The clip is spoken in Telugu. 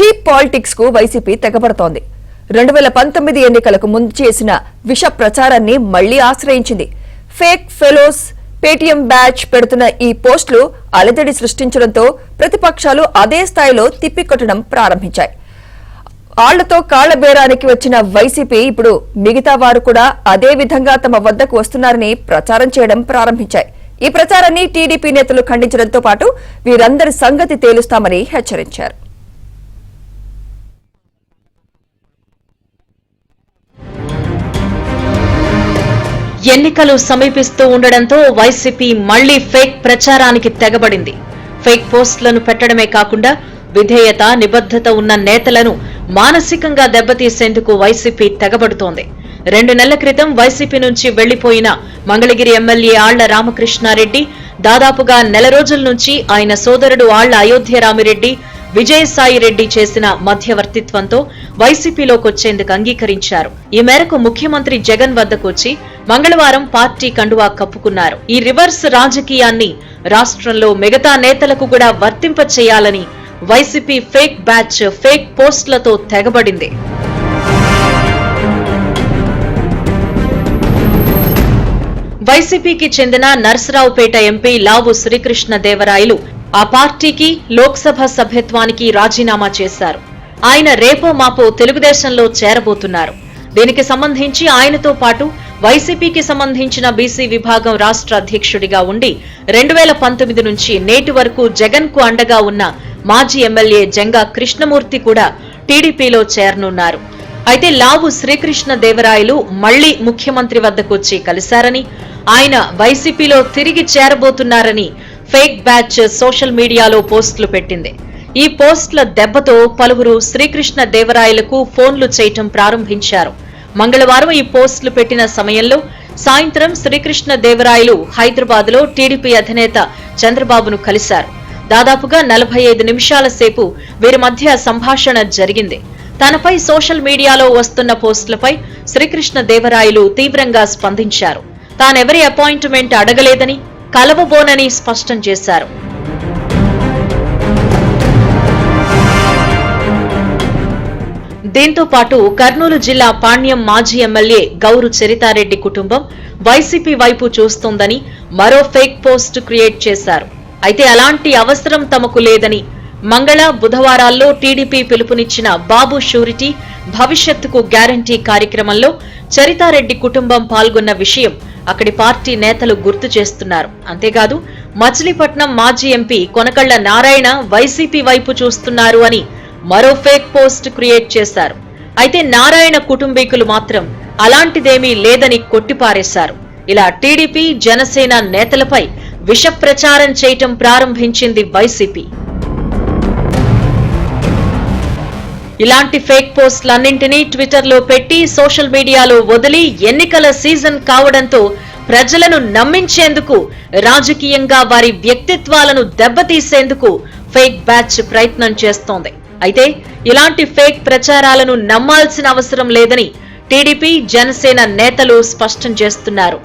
చీప్ పాలిటిక్స్ కు వైసీపీ తెగబడుతోంది. 2019 ఎన్నికలకు ముందు చేసిన విష ప్రచారాన్ని మళ్లీ ఆశ్రయించింది. ఫేక్ ఫెలోస్, పేటీఎం బ్యాచ్ పెడుతున్న ఈ పోస్టులు అలజడి సృష్టించడంతో ప్రతిపక్షాలు అదే స్థాయిలో తిప్పికొట్టడం ప్రారంభించాయి. ఆళ్లతో కాళ్ల బేరానికి వచ్చిన వైసీపీ ఇప్పుడు మిగతా వారు కూడా అదే విధంగా తమ వద్దకు వస్తున్నారని ప్రచారం చేయడం ప్రారంభించాయి. ఈ ప్రచారాన్ని టీడీపీ నేతలు ఖండించడంతో పాటు వీరందరి సంగతి తేలుస్తామని హెచ్చరించారు. ఎన్నికలు సమీపిస్తూ ఉండడంతో వైసీపీ మళ్లీ ఫేక్ ప్రచారానికి తెగబడింది. ఫేక్ పోస్టులను పెట్టడమే కాకుండా విధేయత, నిబద్ధత ఉన్న నేతలను మానసికంగా దెబ్బతీసేందుకు వైసీపీ తెగబడుతోంది. 2 నెలల క్రితం వైసీపీ నుంచి వెళ్లిపోయిన మంగళగిరి ఎమ్మెల్యే ఆళ్ల రామకృష్ణారెడ్డి దాదాపుగా నెల రోజుల నుంచి ఆయన సోదరుడు ఆళ్ల అయోధ్యరామిరెడ్డి, విజయసాయిరెడ్డి చేసిన మధ్యవర్తిత్వంతో వైసీపీలోకొచ్చేందుకు అంగీకరించారు. ఈ మేరకు ముఖ్యమంత్రి జగన్ వద్దకొచ్చి మంగళవారం పార్టీ కండువా కప్పుకున్నారు. ఈ రివర్స్ రాజకీయాన్ని రాష్ట్రంలో మిగతా నేతలకు కూడా వర్తింపచేయాలని వైసీపీ ఫేక్ బ్యాచ్, ఫేక్ పోస్టులతో తెగబడింది. వైసీపీకి చెందిన నర్సరావుపేట ఎంపీ లావు శ్రీకృష్ణదేవరాయలు ఆ పార్టీకి లోక్సభ సభ్యత్వానికి రాజీనామా చేశారు. ఆయన రేపో మాపో తెలుగుదేశంలో చేరబోతున్నారు. దీనికి సంబంధించి ఆయనతో పాటు వైసీపీకి సంబంధించిన బీసీ విభాగం రాష్ట్ర అధ్యక్షుడిగా ఉండి 2019 నుంచి నేటి వరకు జగన్ కు అండగా ఉన్న మాజీ ఎమ్మెల్యే జంగా కృష్ణమూర్తి కూడా టీడీపీలో చేరనున్నారు. అయితే లావు శ్రీకృష్ణదేవరాయలు మళ్లీ ముఖ్యమంత్రి వద్దకొచ్చి కలిశారని, ఆయన వైసీపీలో తిరిగి చేరబోతున్నారని ఫేక్ బ్యాచ్ సోషల్ మీడియాలో పోస్టులు పెట్టింది. ఈ పోస్టుల దెబ్బతో పలువురు శ్రీకృష్ణదేవరాయలకు ఫోన్లు చేయటం ప్రారంభించారు. మంగళవారం ఈ పోస్టులు పెట్టిన సమయంలో సాయంత్రం శ్రీకృష్ణదేవరాయలు హైదరాబాద్ లో టీడీపీ అధినేత చంద్రబాబును కలిశారు. దాదాపుగా 45 నిమిషాల సేపు వీరి మధ్య సంభాషణ జరిగింది. తనపై సోషల్ మీడియాలో వస్తున్న పోస్టులపై శ్రీకృష్ణదేవరాయలు తీవ్రంగా స్పందించారు. తానెవరి అపాయింట్మెంట్ అడగలేదని, కలవబోనని స్పష్టం చేశారు. దీంతో పాటు కర్నూలు జిల్లా పాణ్యం మాజీ ఎమ్మెల్యే గౌరు చరితారెడ్డి కుటుంబం వైసీపీ వైపు చూస్తోందని మరో ఫేక్ పోస్ట్ క్రియేట్ చేశారు. అయితే అలాంటి అవసరం తమకు లేదని, మంగళ, బుధవారాల్లో టీడీపీ పిలుపునిచ్చిన బాబు షూరిటీ భవిష్యత్తుకు గ్యారంటీ కార్యక్రమంలో చరితారెడ్డి కుటుంబం పాల్గొన్న విషయం అక్కడి పార్టీ నేతలు గుర్తు చేస్తున్నారు. అంతేకాదు మచిలీపట్నం మాజీ ఎంపీ కొనకళ్ల నారాయణ వైసీపీ వైపు చూస్తున్నారు అని మరో ఫేక్ పోస్ట్ క్రియేట్ చేశారు. అయితే నారాయణ కుటుంబీకులు మాత్రం అలాంటిదేమీ లేదని కొట్టిపారేశారు. ఇలా టీడీపీ, జనసేన నేతలపై విష ప్రచారం చేయటం ప్రారంభించింది వైసీపీ. ఇలాంటి ఫేక్ పోస్టులన్నింటినీ ట్విట్టర్లో పెట్టి సోషల్ మీడియాలో వదిలి ఎన్నికల సీజన్ కావడంతో ప్రజలను నమ్మించేందుకు, రాజకీయంగా వారి వ్యక్తిత్వాలను దెబ్బతీసేందుకు ఫేక్ బ్యాచ్ ప్రయత్నం చేస్తోంది. అయితే ఇలాంటి ఫేక్ ప్రచారాలను నమ్మాల్సిన అవసరం లేదని టీడీపీ, జనసేన నేతలు స్పష్టం చేస్తున్నారు.